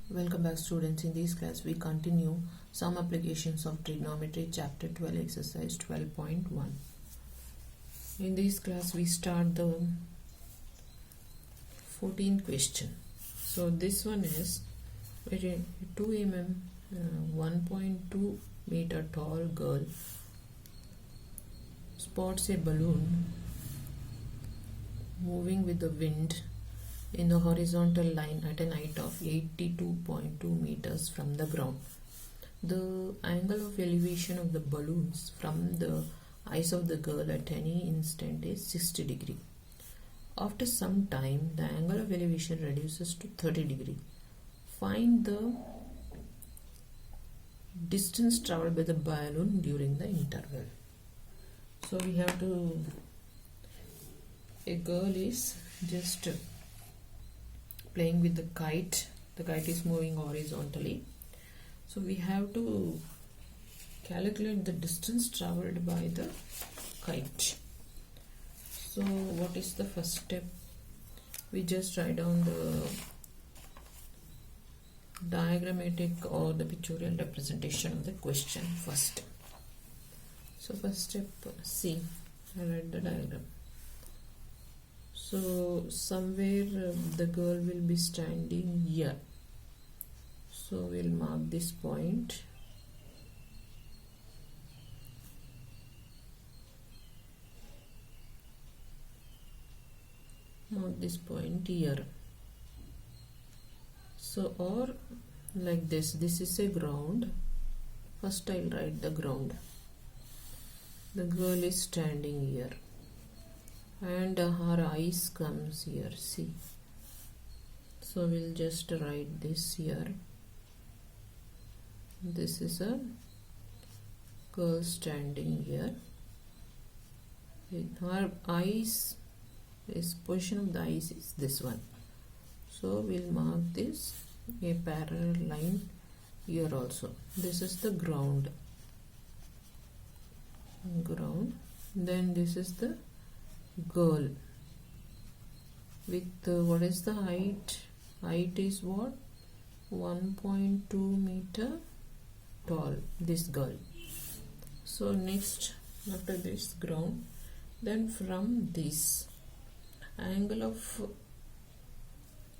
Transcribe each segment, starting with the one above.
Welcome back, students. In this class we continue some applications of trigonometry chapter 12 exercise 12.1. In this class we start the 14th question. So this one is a 2 mm 1.2 meter tall girl spots a balloon moving with the wind in the horizontal line at a height of 82.2 meters from the ground. The angle of elevation of the balloons from the eyes of the girl at any instant is 60 degree. After some time, the angle of elevation reduces to 30 degree. Find the distance traveled by the balloon during the interval. So we have to, a girl is just playing with the kite is moving horizontally, so we have to calculate the distance traveled by the kite. So what is the first step? We just write down the diagrammatic or the pictorial representation of the question first. So first step, C, I write the diagram. So somewhere the girl will be standing here. So we'll mark this point. Mark this point here. So or like this. This is a ground. First I'll write the ground. The girl is standing here. And her eyes comes here, see. So we'll just write this here. This is a girl standing here. Her eyes, position of the eyes is this one. So we'll mark this a parallel line here also. This is the ground. Then this is the girl with what is the height? Height is what? 1.2 meter tall, this girl. So next, after this ground, then from this angle of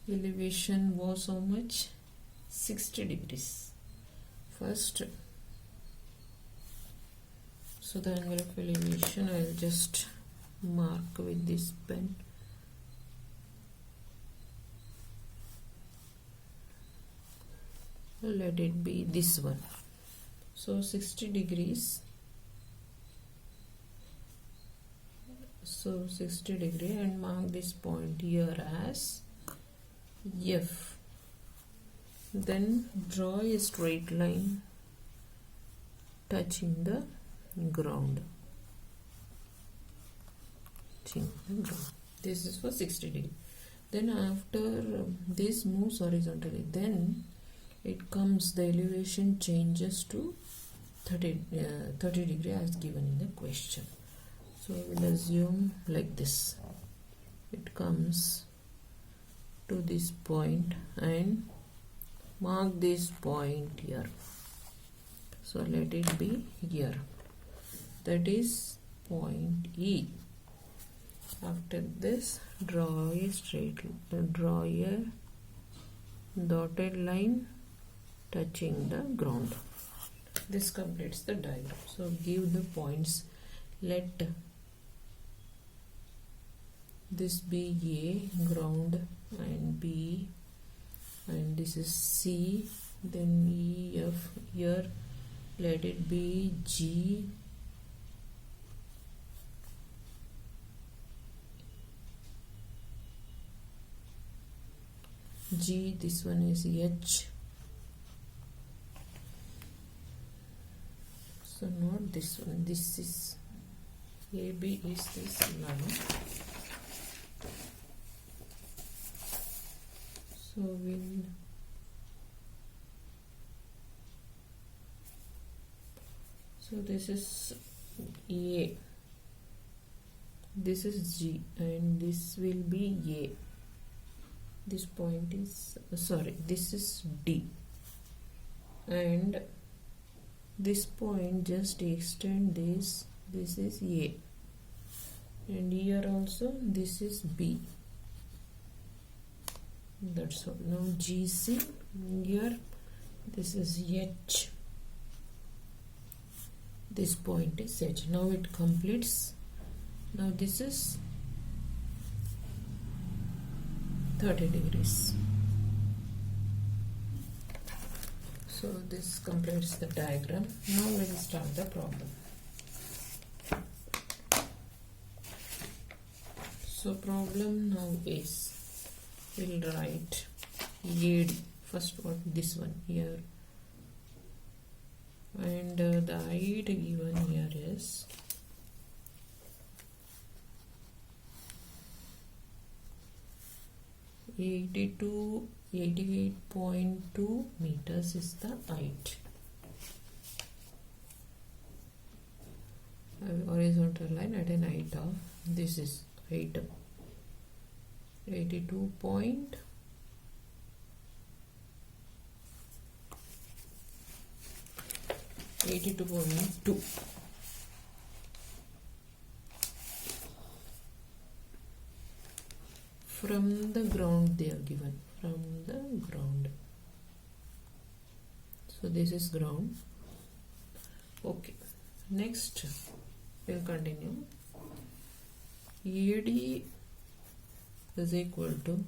elevation was how much? 60 degrees first. So the angle of elevation I will just mark with this pen. Let it be this one. So 60 degrees. So 60 degree, and mark this point here as F. Then draw a straight line touching the ground. This is for 60 degree. Then after this moves horizontally, then it comes, the elevation changes to 30 degree as given in the question. So we'll assume like this. It comes to this point and mark this point here. So let it be here. That is point E. After this, draw a dotted line touching the ground. This completes the diagram. So give the points. Let this be A, ground, and B, and this is C, then E, F. Here let it be G, this one is H. So not this one, this is AB is this line. So this is A, this is G, and this will be A. this point is this is D, and this point just extend this is A, and here also this is B. That's all. Now GC, here this is H, this point is H. Now it completes. Now this is 30 degrees. So this completes the diagram. Now let us start the problem. So problem now is, we'll write AD. First what, this one here, and the height given here is 88.2 meters is the height. Horizontal line at an height of, this is height 82.2. From the ground they are given, from the ground. So this is ground. Okay, next we'll continue. AD is equal to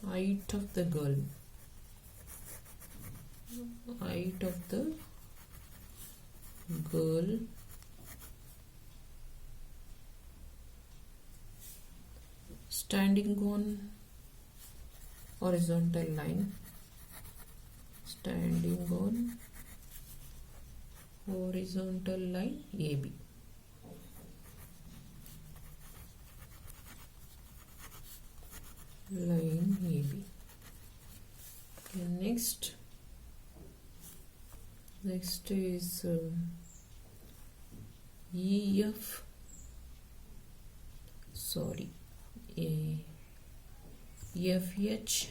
height of the girl, standing on horizontal line, AB. Line AB. Okay, next is EF. FH,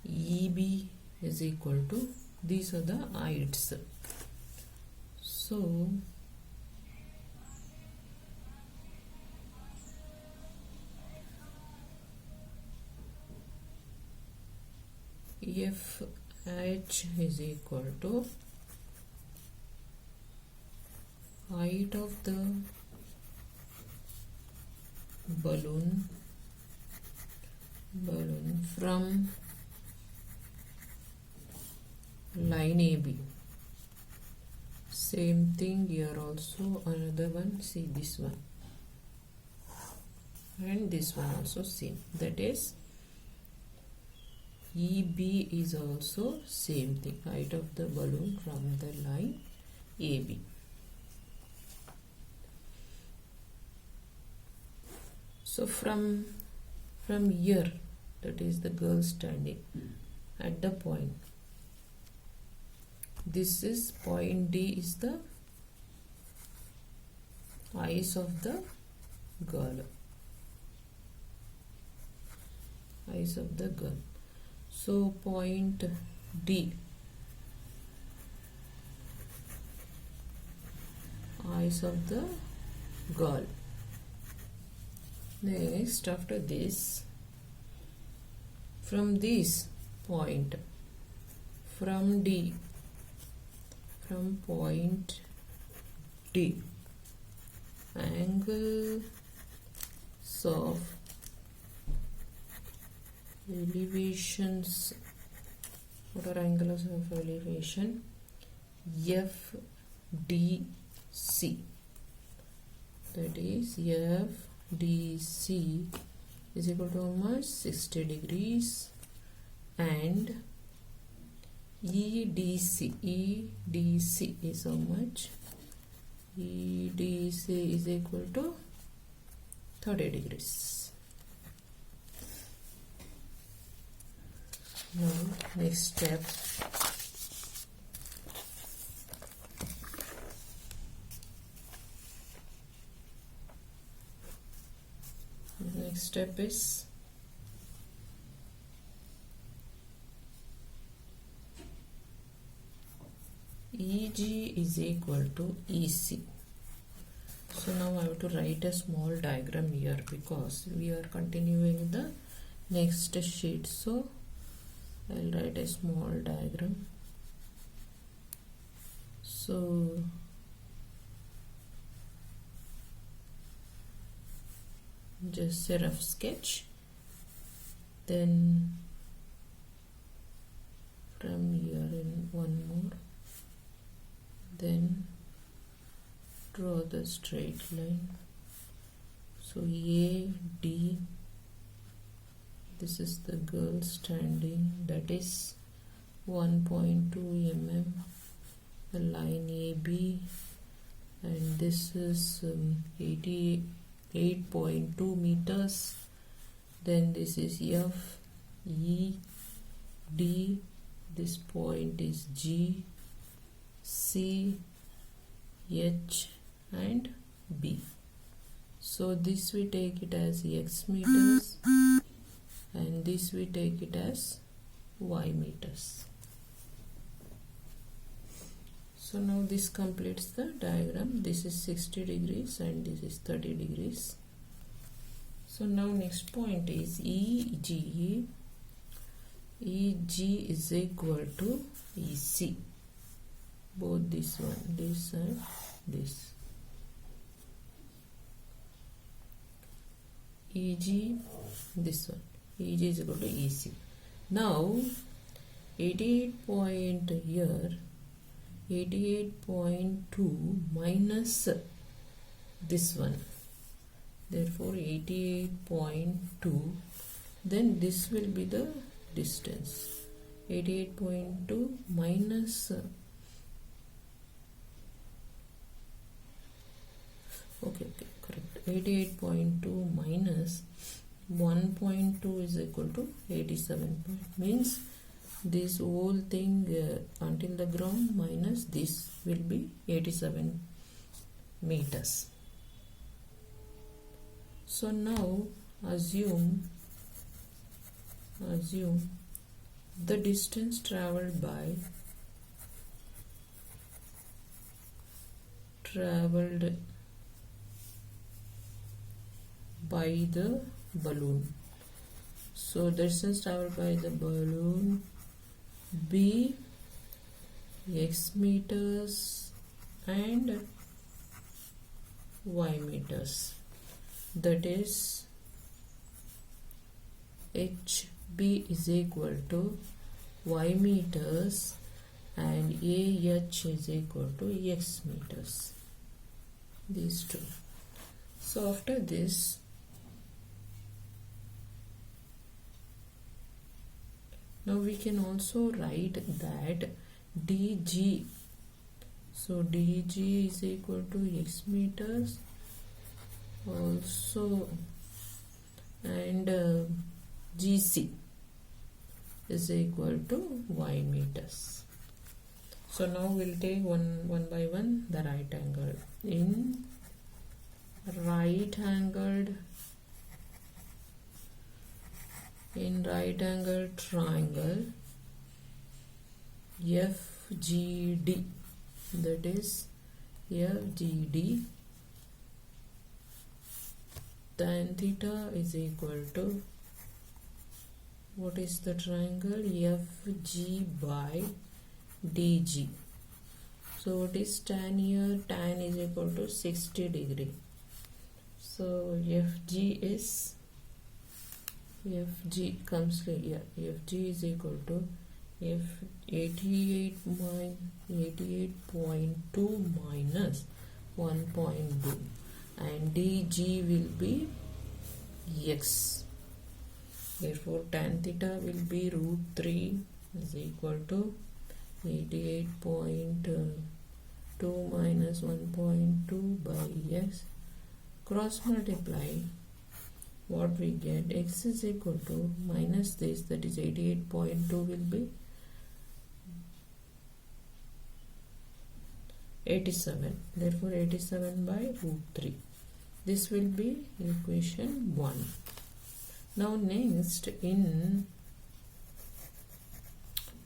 EB is equal to, these are the heights. So FH is equal to height of the balloon from line AB. Same thing here also, another one, see this one, and this one also same, that is EB is also same thing, height of the balloon from the line AB. So from here, that is the girl standing at the point, this is point D is the eyes of the girl, so point D, eyes of the girl. Next, after this, from this point, from point D, angles of elevations, what are angles of elevation? FDC, that is FDC is equal to how much? 60 degrees, and EDC is how much? EDC is equal to 30 degrees. Now next step, is EG is equal to EC. So now I have to write a small diagram here because we are continuing the next sheet. So I'll write a small diagram. So just a rough sketch. Then from here in one more. Then draw the straight line. So AD, this is the girl standing, that is 1.2 mm. The line AB, and this is 88.2 meters. Then this is F, E, D, this point is G, C, H and B. So this we take it as X meters and this we take it as Y meters. So now this completes the diagram. This is 60 degrees and this is 30 degrees. So now next point is EG. EG is equal to EC. Both this one, this and this. EG, this one. EG is equal to EC. Now 88 point here, 88.2 minus this one. Therefore 88.2, then this will be the distance. 88.2 minus correct. 88.2 minus 1.2 is equal to 87. Means this whole thing until the ground minus this will be 87 meters. So now assume the distance traveled by the balloon. So the distance traveled by the balloon be X meters and Y meters. That is HB is equal to Y meters and AH is equal to X meters. These two. So after this, now we can also write that DG. So DG is equal to X meters also, and GC is equal to Y meters. So now we'll take one by one the right angle. In right angled triangle FGD, that is FGD, tan theta is equal to, what is the triangle? FG by DG. So what is tan here? Tan is equal to 60 degree. So FG comes here. FG is equal to 88.2 minus 1.2 and DG will be X. Therefore tan theta will be √3 is equal to 88.2 minus 1.2 by X. Cross multiply, what we get, X is equal to minus this, that is 88.2 will be 87. Therefore 87 by √3. This will be equation 1. Now next, in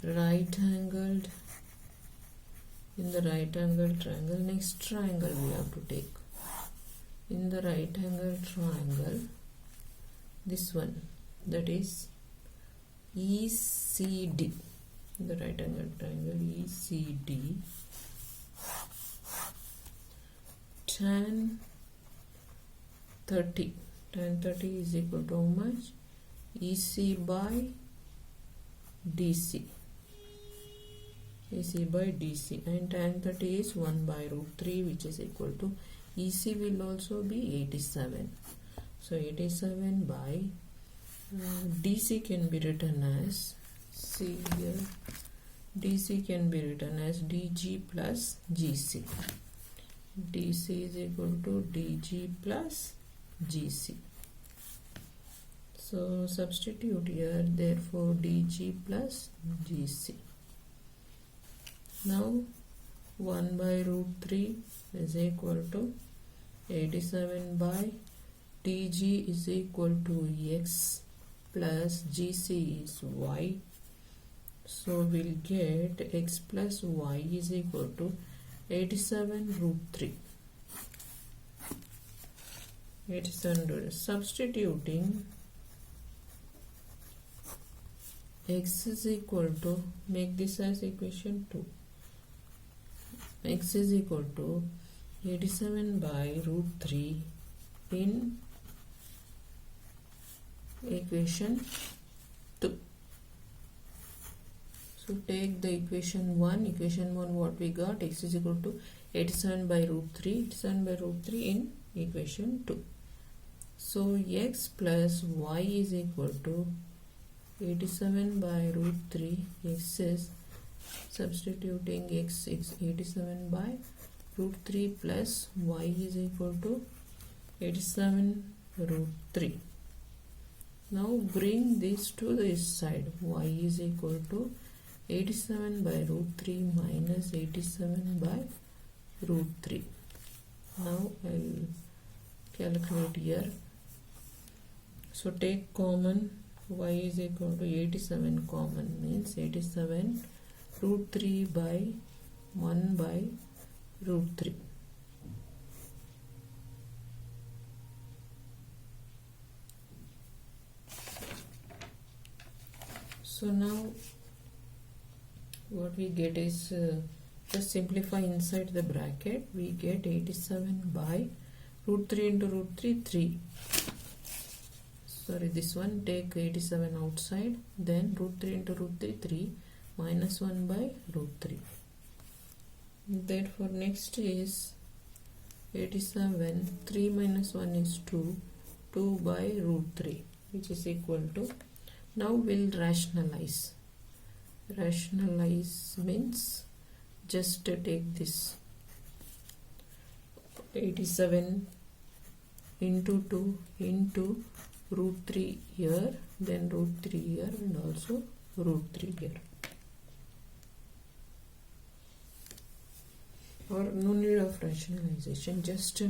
right angled in the right angle triangle. Next triangle we have to take. In the right angle triangle, this one, that is ECD. In the right angle triangle ECD, tan 30 is equal to how much? EC by DC. EC by DC, and tan 30 is 1 by root 3, which is equal to EC will also be 87. So 87 by DC can be written as, see here, DC can be written as DG plus GC. DC is equal to DG plus GC. So substitute here, therefore DG plus GC. Now 1 by root 3 is equal to 87 by DG is equal to X plus GC is Y. So we'll get X plus Y is equal to 87 root 3. 87 root. Substituting X is equal to, make this as equation 2. X is equal to 87 by root 3 in equation 2. So take the equation 1. Equation 1 what we got? X is equal to 87 by root 3. 87 by root 3 in equation 2. So X plus Y is equal to 87 by root 3. X is, substituting X is 87 by root 3 plus Y is equal to 87 root 3. Now bring this to this side. Y is equal to 87 by root 3 minus 87 by root 3. Now I will calculate here. So take common. Y is equal to 87 common, means 87 root 3 by 1 by root 3. So now what we get is, just simplify inside the bracket, we get 87 by root 3 into root 3, 3. Sorry, this one, take 87 outside, then root 3 into root 3, 3, minus 1 by root 3. Therefore next is 87, 3 minus 1 is 2, 2 by root 3, which is equal to, now we'll rationalize. Rationalize means just take this 87 into 2 into root 3 here, then root 3 here, and also root 3 here. Or no need of rationalization, just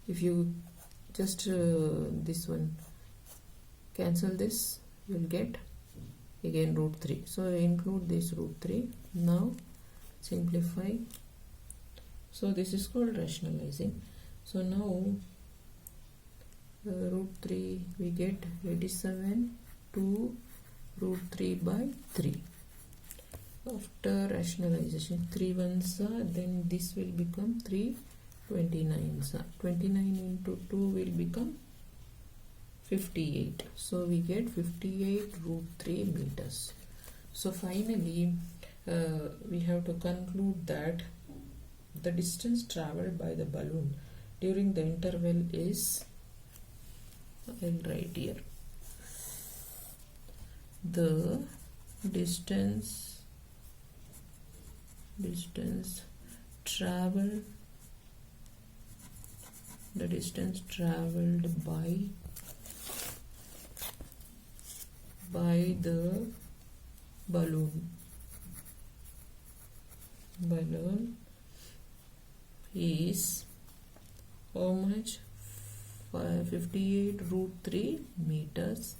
if you just this one cancel this, you will get again root 3. So include this root 3. Now simplify. So this is called rationalizing. So now root 3 we get 87 to root 3 by 3. After rationalization, 3 ones are, then this will become 3 29s are. 29 into 2 will become 58. So we get 58 root 3 meters. So finally we have to conclude that the distance traveled by the balloon during the interval is, I'll write here, the distance traveled by the balloon is how much? 58 root 3 meters.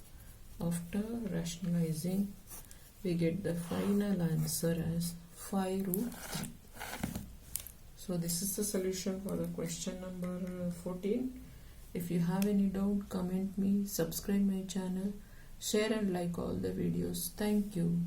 After rationalizing, we get the final answer as 5 root 3. So this is the solution for the question number 14. If you have any doubt, comment me, subscribe my channel, share and like all the videos. Thank you.